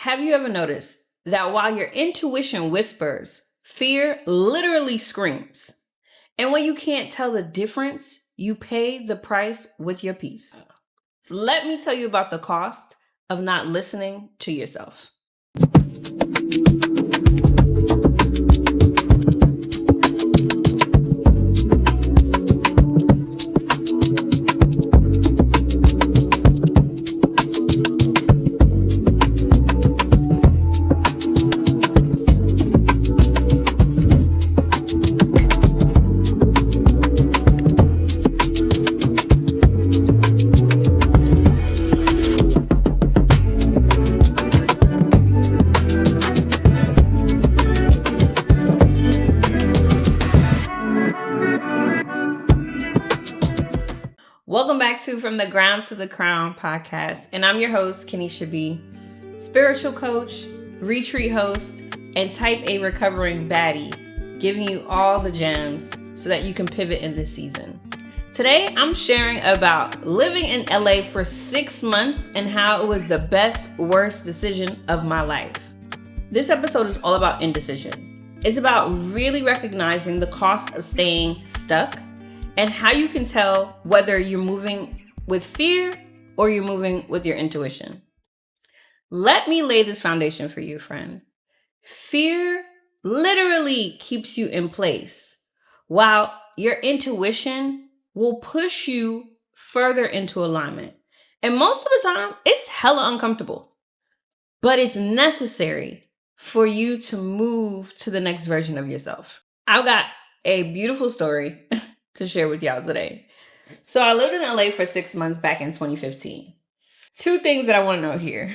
Have you ever noticed that while your intuition whispers, fear literally screams? And when you can't tell the difference, you pay the price with your peace. Let me tell you about the cost of not listening to yourself. Welcome back to From the Ground to the Crown podcast. And I'm your host, Kenisha B, spiritual coach, retreat host, and type A recovering baddie, giving you all the gems so that you can pivot in this season. Today, I'm sharing about living in LA for 6 months and how it was the best, worst decision of my life. This episode is all about indecision. It's about really recognizing the cost of staying stuck and how you can tell whether you're moving with fear or you're moving with your intuition. Let me lay this foundation for you, friend. Fear literally keeps you in place, while your intuition will push you further into alignment. And most of the time, it's hella uncomfortable, but it's necessary for you to move to the next version of yourself. I've got a beautiful story to share with y'all today. So I lived in LA for 6 months back in 2015. 2 things that I want to know here.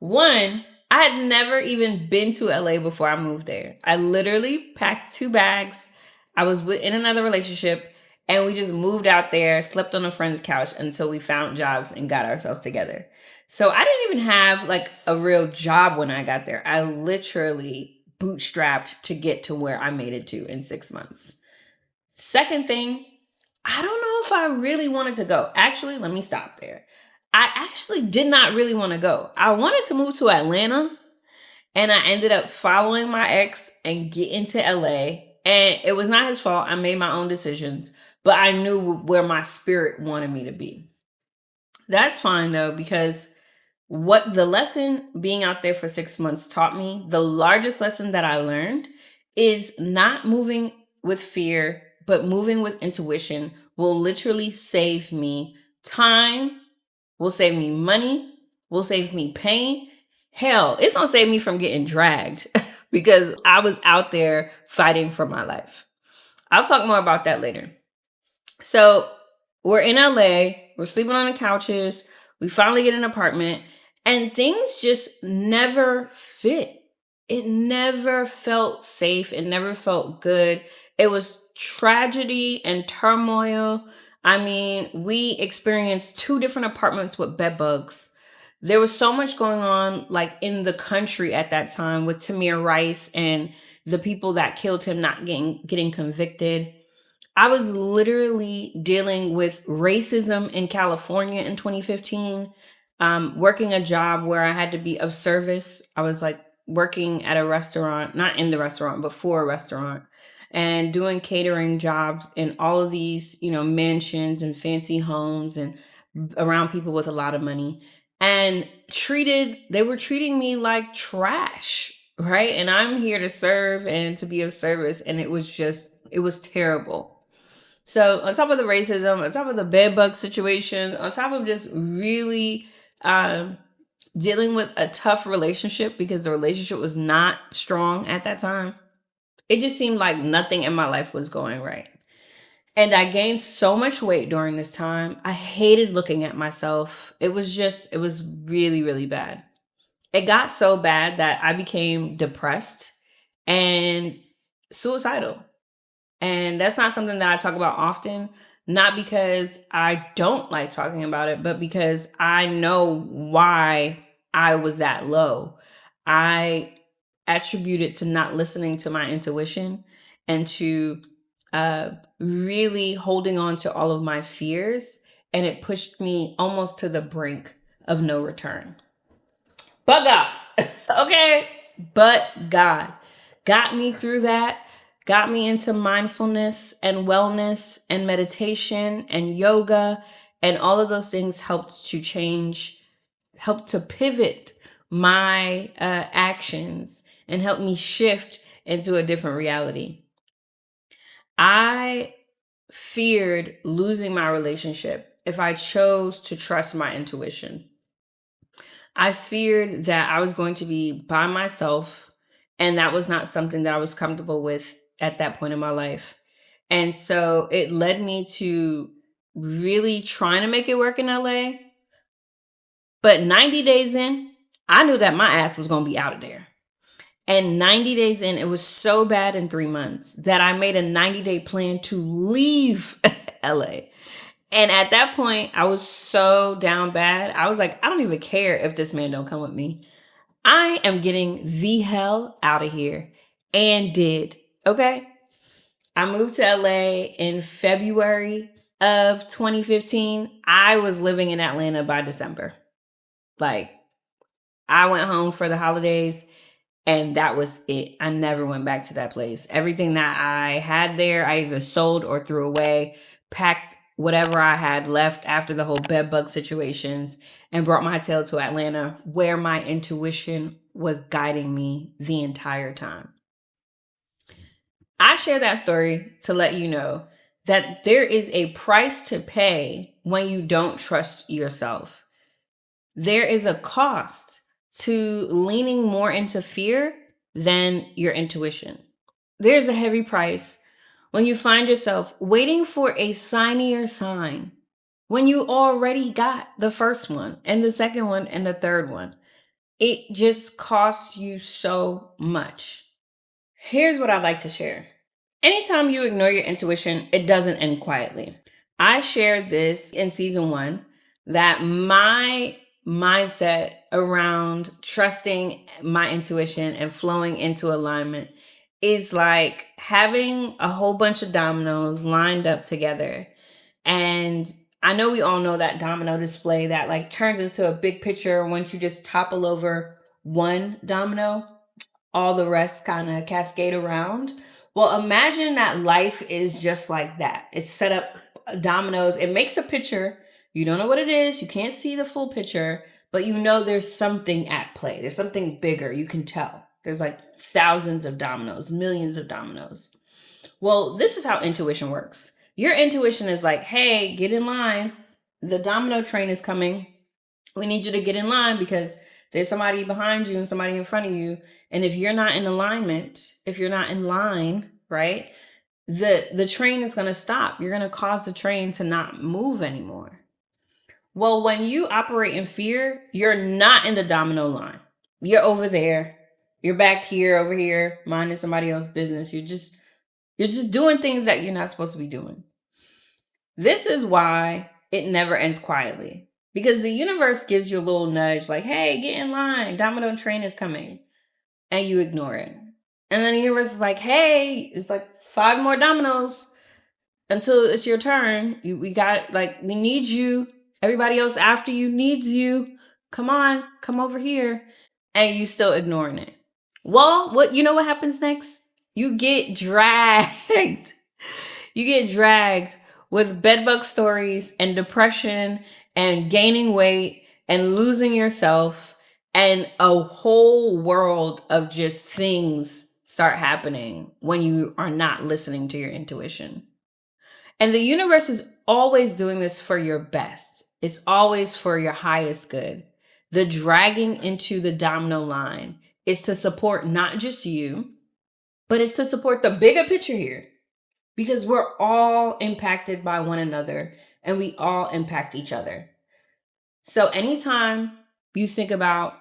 1, I had never even been to LA before I moved there. I literally packed 2 bags. I was in another relationship and we just moved out there, slept on a friend's couch until we found jobs and got ourselves together. So I didn't even have like a real job when I got there. I literally bootstrapped to get to where I made it to in 6 months. Second thing, I don't know if I really wanted to go. Actually, let me stop there. I actually did not really want to go. I wanted to move to Atlanta, and I ended up following my ex and getting to LA. And it was not his fault. I made my own decisions, but I knew where my spirit wanted me to be. That's fine though, because what the lesson being out there for 6 months taught me, the largest lesson that I learned is not moving with fear, but moving with intuition will literally save me time, will save me money, will save me pain. Hell, it's going to save me from getting dragged because I was out there fighting for my life. I'll talk more about that later. So we're in LA, we're sleeping on the couches, we finally get an apartment, and things just never fit. It never felt safe. It never felt good. It was tragedy and turmoil. I mean, we experienced 2 different apartments with bed bugs. There was so much going on like in the country at that time with Tamir Rice and the people that killed him not getting convicted. I was literally dealing with racism in California in 2015, working a job where I had to be of service. I was like working at a restaurant, not in the restaurant, but for a restaurant, and doing catering jobs in all of these, mansions and fancy homes and around people with a lot of money. And they were treating me like trash, right? And I'm here to serve and to be of service. And it was terrible. So on top of the racism, on top of the bed bug situation, on top of just really dealing with a tough relationship because the relationship was not strong at that time, it just seemed like nothing in my life was going right. And I gained so much weight during this time. I hated looking at myself. It was really, really bad. It got so bad that I became depressed and suicidal. And that's not something that I talk about often, not because I don't like talking about it, but because I know why I was that low. I attribute it to not listening to my intuition and to really holding on to all of my fears. And it pushed me almost to the brink of no return. Bug out. Okay. But God got me through that, got me into mindfulness and wellness and meditation and yoga. And all of those things helped to change, helped to pivot my actions and help me shift into a different reality. I feared losing my relationship if I chose to trust my intuition. I feared that I was going to be by myself, and that was not something that I was comfortable with at that point in my life. And so it led me to really trying to make it work in LA. But 90 days in, I knew that my ass was going to be out of there. And 90 days in, it was so bad in 3 months that I made a 90-day plan to leave LA. And at that point, I was so down bad. I was like, I don't even care if this man don't come with me. I am getting the hell out of here. And did. Okay? I moved to LA in February of 2015. I was living in Atlanta by December. Like, I went home for the holidays and that was it. I never went back to that place. Everything that I had there, I either sold or threw away, packed whatever I had left after the whole bed bug situations, and brought my tail to Atlanta, where my intuition was guiding me the entire time. I share that story to let you know that there is a price to pay when you don't trust yourself. There is a cost to leaning more into fear than your intuition. There's a heavy price when you find yourself waiting for a signier sign when you already got the first one and the second one and the third one. It just costs you so much. Here's what I'd like to share. Anytime you ignore your intuition, it doesn't end quietly. I shared this in season 1 that my mindset around trusting my intuition and flowing into alignment is like having a whole bunch of dominoes lined up together. And I know we all know that domino display that like turns into a big picture once you just topple over one domino, all the rest kind of cascade around. Well, imagine that life is just like that. It's set up dominoes. It makes a picture. You don't know what it is. You can't see the full picture, but you know there's something at play. There's something bigger. You can tell. There's like thousands of dominoes, millions of dominoes. Well, this is how intuition works. Your intuition is like, hey, get in line. The domino train is coming. We need you to get in line because there's somebody behind you and somebody in front of you. And if you're not in alignment, if you're not in line, right, the train is going to stop. You're going to cause the train to not move anymore. Well, when you operate in fear, you're not in the domino line. You're over there. You're back here, over here, minding somebody else's business. You're just doing things that you're not supposed to be doing. This is why it never ends quietly. Because the universe gives you a little nudge like, hey, get in line. Domino train is coming. And you ignore it. And then the universe is like, hey, it's like 5 more dominoes until it's your turn. We need you. Everybody else after you needs you. Come on, come over here. And you still ignoring it. Well, you know what happens next? You get dragged. You get dragged with bedbug stories and depression and gaining weight and losing yourself, and a whole world of just things start happening when you are not listening to your intuition. And the universe is always doing this for your best. It's always for your highest good. The dragging into the domino line is to support not just you, but it's to support the bigger picture here. Because we're all impacted by one another and we all impact each other. So anytime you think about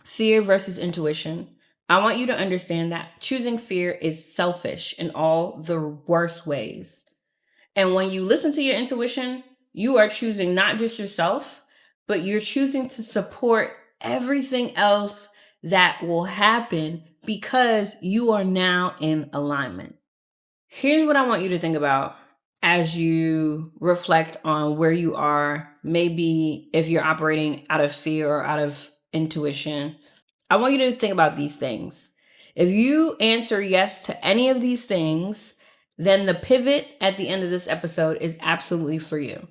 fear versus intuition, I want you to understand that choosing fear is selfish in all the worst ways. And when you listen to your intuition, you are choosing not just yourself, but you're choosing to support everything else that will happen because you are now in alignment. Here's what I want you to think about as you reflect on where you are. Maybe if you're operating out of fear or out of intuition. I want you to think about these things. If you answer yes to any of these things, then the pivot at the end of this episode is absolutely for you.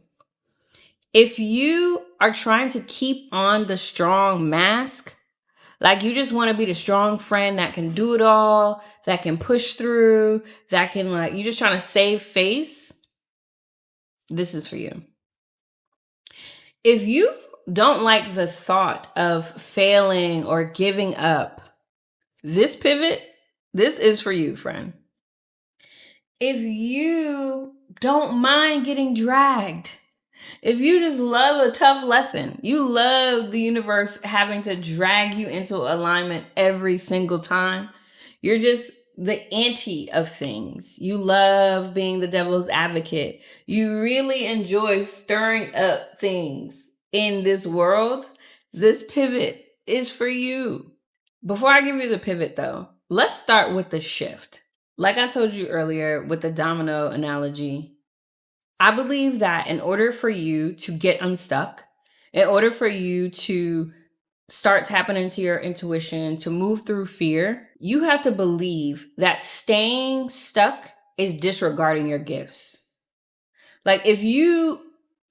If you are trying to keep on the strong mask, like you just want to be the strong friend that can do it all, that can push through, that can you're just trying to save face, this is for you. If you don't like the thought of failing or giving up, this pivot, this is for you, friend. If you don't mind getting dragged, if you just love a tough lesson, you love the universe having to drag you into alignment every single time, you're just the anti of things. You love being the devil's advocate. You really enjoy stirring up things in this world. This pivot is for you. Before I give you the pivot though, let's start with the shift. Like I told you earlier with the domino analogy, I believe that in order for you to get unstuck, in order for you to start tapping into your intuition, to move through fear, you have to believe that staying stuck is disregarding your gifts. Like if you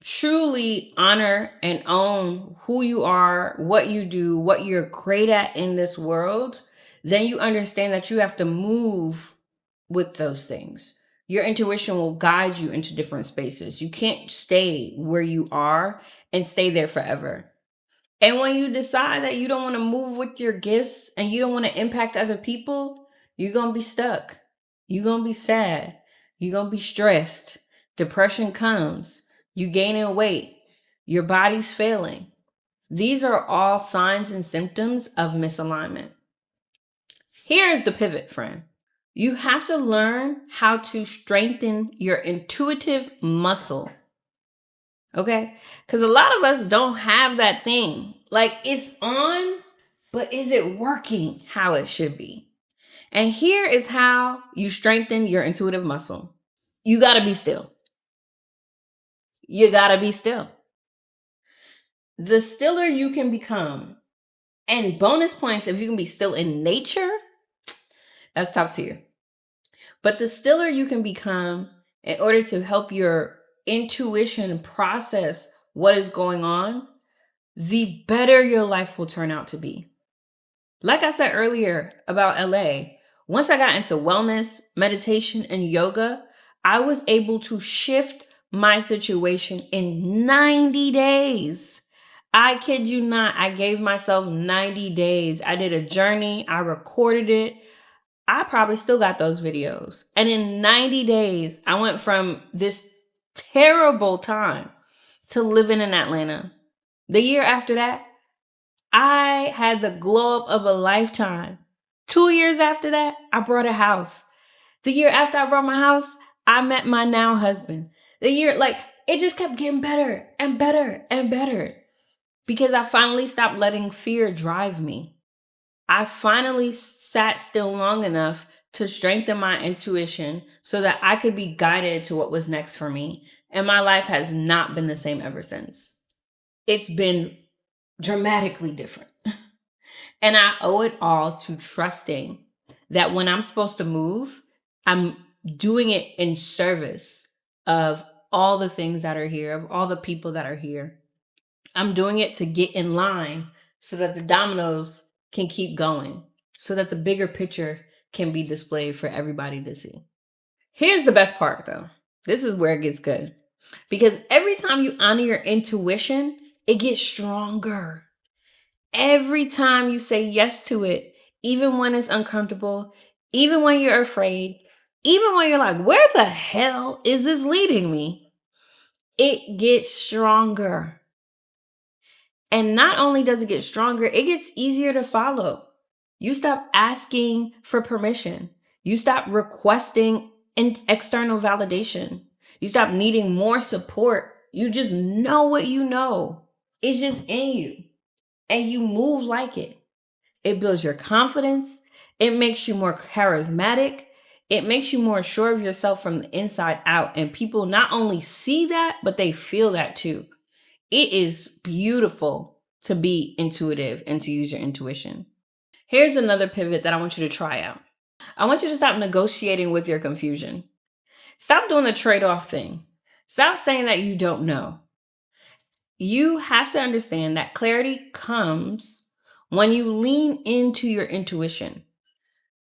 truly honor and own who you are, what you do, what you're great at in this world, then you understand that you have to move with those things. Your intuition will guide you into different spaces. You can't stay where you are and stay there forever. And when you decide that you don't want to move with your gifts and you don't want to impact other people, you're going to be stuck. You're going to be sad. You're going to be stressed. Depression comes. You gaining weight. Your body's failing. These are all signs and symptoms of misalignment. Here's the pivot, friend. You have to learn how to strengthen your intuitive muscle. Okay? Because a lot of us don't have that thing. Like it's on, but is it working how it should be? And here is how you strengthen your intuitive muscle. You got to be still. You got to be still. The stiller you can become, and bonus points if you can be still in nature, that's top tier. But the stiller you can become in order to help your intuition process what is going on, the better your life will turn out to be. Like I said earlier about LA, once I got into wellness, meditation, and yoga, I was able to shift my situation in 90 days. I kid you not, I gave myself 90 days. I did a journey, I recorded it. I probably still got those videos. And in 90 days, I went from this terrible time to living in Atlanta. The year after that, I had the glow up of a lifetime. 2 years after that, I bought a house. The year after I bought my house, I met my now husband. The year, it just kept getting better and better and better because I finally stopped letting fear drive me. I finally sat still long enough to strengthen my intuition so that I could be guided to what was next for me. And my life has not been the same ever since. It's been dramatically different. And I owe it all to trusting that when I'm supposed to move, I'm doing it in service of all the things that are here, of all the people that are here. I'm doing it to get in line so that the dominoes can keep going, so that the bigger picture can be displayed for everybody to see. Here's the best part though. This is where it gets good. Because every time you honor your intuition, it gets stronger. Every time you say yes to it, even when it's uncomfortable, even when you're afraid, even when you're like, where the hell is this leading me? It gets stronger. And not only does it get stronger, it gets easier to follow. You stop asking for permission. You stop requesting external validation. You stop needing more support. You just know what you know. It's just in you. And you move like it. It builds your confidence. It makes you more charismatic. It makes you more sure of yourself from the inside out. And people not only see that, but they feel that too. It is beautiful to be intuitive and to use your intuition. Here's another pivot that I want you to try out. I want you to stop negotiating with your confusion. Stop doing the trade-off thing. Stop saying that you don't know. You have to understand that clarity comes when you lean into your intuition.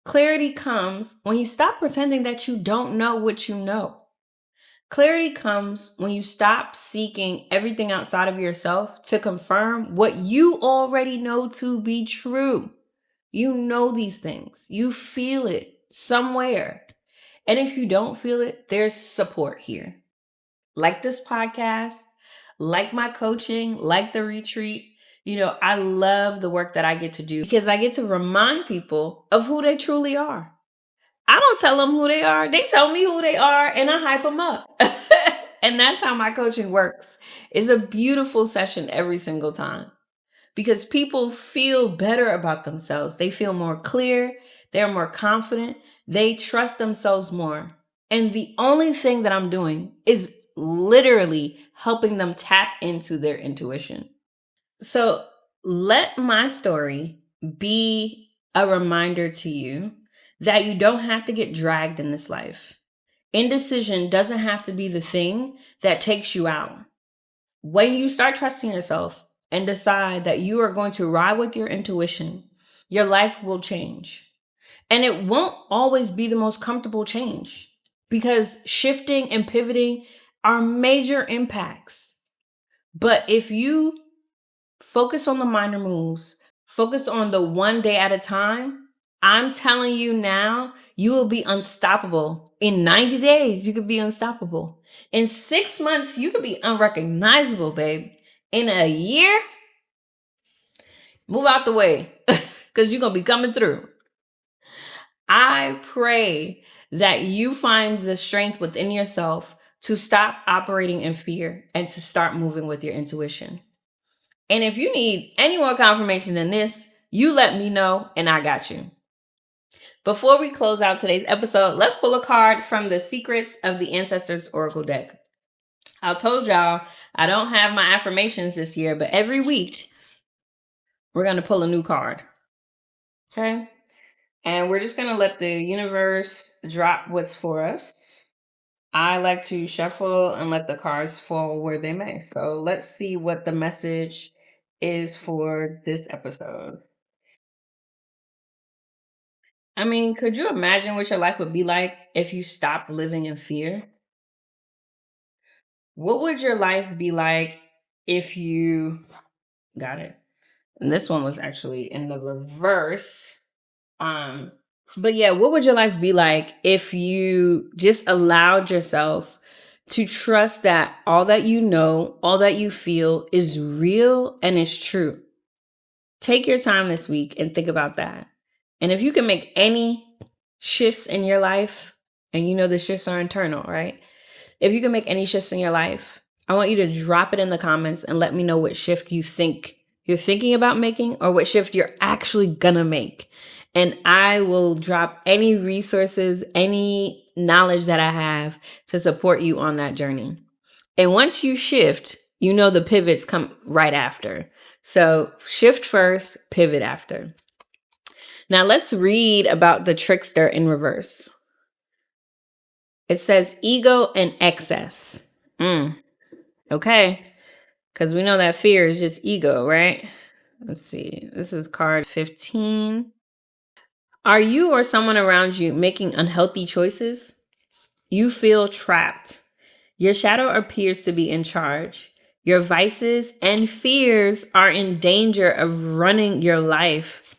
Clarity comes when you stop pretending that you don't know what you know. Clarity comes when you stop seeking everything outside of yourself to confirm what you already know to be true. You know these things. You feel it somewhere. And if you don't feel it, there's support here. Like this podcast, like my coaching, like the retreat. I love the work that I get to do because I get to remind people of who they truly are. I don't tell them who they are. They tell me who they are and I hype them up. And that's how my coaching works. It's a beautiful session every single time because people feel better about themselves. They feel more clear. They're more confident. They trust themselves more. And the only thing that I'm doing is literally helping them tap into their intuition. So let my story be a reminder to you that you don't have to get dragged in this life. Indecision doesn't have to be the thing that takes you out. When you start trusting yourself and decide that you are going to ride with your intuition, your life will change. And it won't always be the most comfortable change because shifting and pivoting are major impacts. But if you focus on the minor moves, focus on the one day at a time, I'm telling you now, you will be unstoppable. In 90 days, you could be unstoppable. In 6 months, you could be unrecognizable, babe. In a year, move out the way because you're going to be coming through. I pray that you find the strength within yourself to stop operating in fear and to start moving with your intuition. And if you need any more confirmation than this, you let me know and I got you. Before we close out today's episode, let's pull a card from the Secrets of the Ancestors Oracle deck. I told y'all I don't have my affirmations this year, but every week we're going to pull a new card. Okay? And we're just going to let the universe drop what's for us. I like to shuffle and let the cards fall where they may. So let's see what the message is for this episode. I mean, could you imagine what your life would be like if you stopped living in fear? What would your life be like if you got it? And this one was actually in the reverse. But yeah, what would your life be like if you just allowed yourself to trust that all that you know, all that you feel is real and is true? Take your time this week and think about that. And if you can make any shifts in your life, and the shifts are internal, right? If you can make any shifts in your life, I want you to drop it in the comments and let me know what shift you think you're thinking about making or what shift you're actually gonna make. And I will drop any resources, any knowledge that I have to support you on that journey. And once you shift, the pivots come right after. So shift first, pivot after. Now let's read about the trickster in reverse. It says ego and excess. Okay. Because we know that fear is just ego, right? Let's see. This is card 15. Are you or someone around you making unhealthy choices? You feel trapped. Your shadow appears to be in charge. Your vices and fears are in danger of running your life.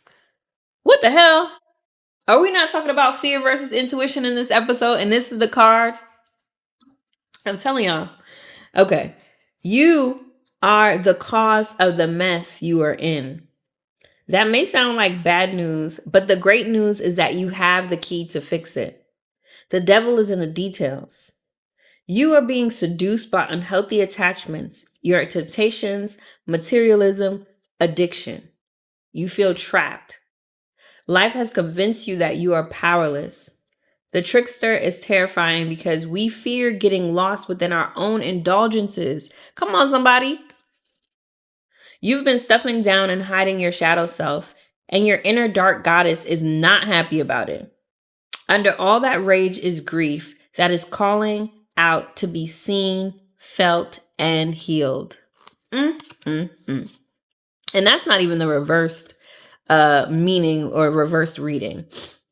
What the hell? Are we not talking about fear versus intuition in this episode? And this is the card? I'm telling y'all. Okay. You are the cause of the mess you are in. That may sound like bad news, but the great news is that you have the key to fix it. The devil is in the details. You are being seduced by unhealthy attachments, your temptations, materialism, addiction. You feel trapped. Life has convinced you that you are powerless. The trickster is terrifying because we fear getting lost within our own indulgences. Come on, somebody. You've been stuffing down and hiding your shadow self, and your inner dark goddess is not happy about it. Under all that rage is grief that is calling out to be seen, felt, and healed. And that's not even the reversed meaning or reversed reading.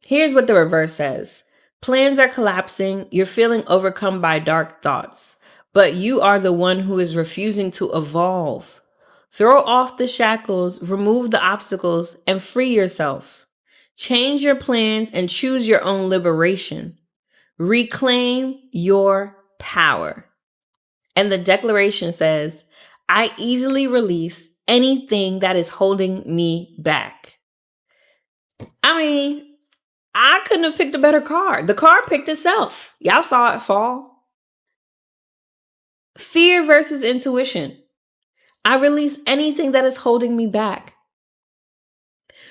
Here's what the reverse says. Plans are collapsing. You're feeling overcome by dark thoughts, but you are the one who is refusing to evolve. Throw off the shackles, remove the obstacles, and free yourself. Change your plans and choose your own liberation. Reclaim your power. And the declaration says, I easily release anything that is holding me back. I mean, I couldn't have picked a better card. The card picked itself. Y'all saw it fall. Fear versus intuition. I release anything that is holding me back.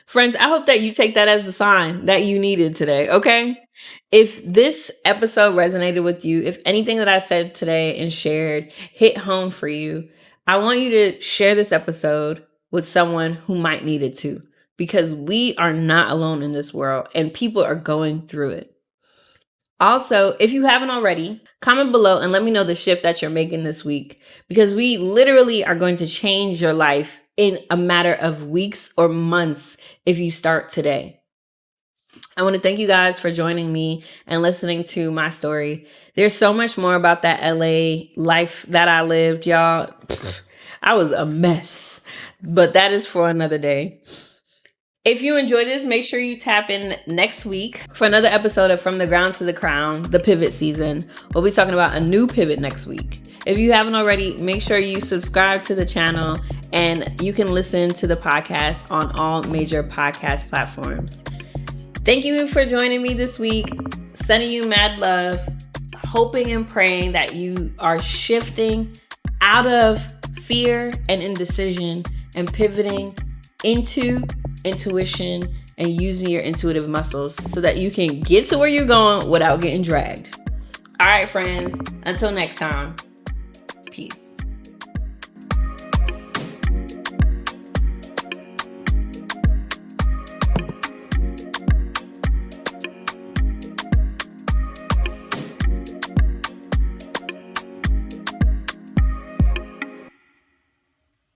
Friends, I hope that you take that as a sign that you needed today, okay? If this episode resonated with you, if anything that I said today and shared hit home for you, I want you to share this episode with someone who might need it too, because we are not alone in this world and people are going through it. Also, if you haven't already, comment below and let me know the shift that you're making this week, because we literally are going to change your life in a matter of weeks or months if you start today. I want to thank you guys for joining me and listening to my story. There's so much more about that LA life that I lived, y'all. I was a mess, but that is for another day. If you enjoyed this, make sure you tap in next week for another episode of From the Ground to the Crown, the pivot season. We'll be talking about a new pivot next week. If you haven't already, make sure you subscribe to the channel and you can listen to the podcast on all major podcast platforms. Thank you for joining me this week. Sending you mad love, hoping and praying that you are shifting out of fear and indecision and pivoting into intuition and using your intuitive muscles so that you can get to where you're going without getting dragged. All right, friends, until next time, peace.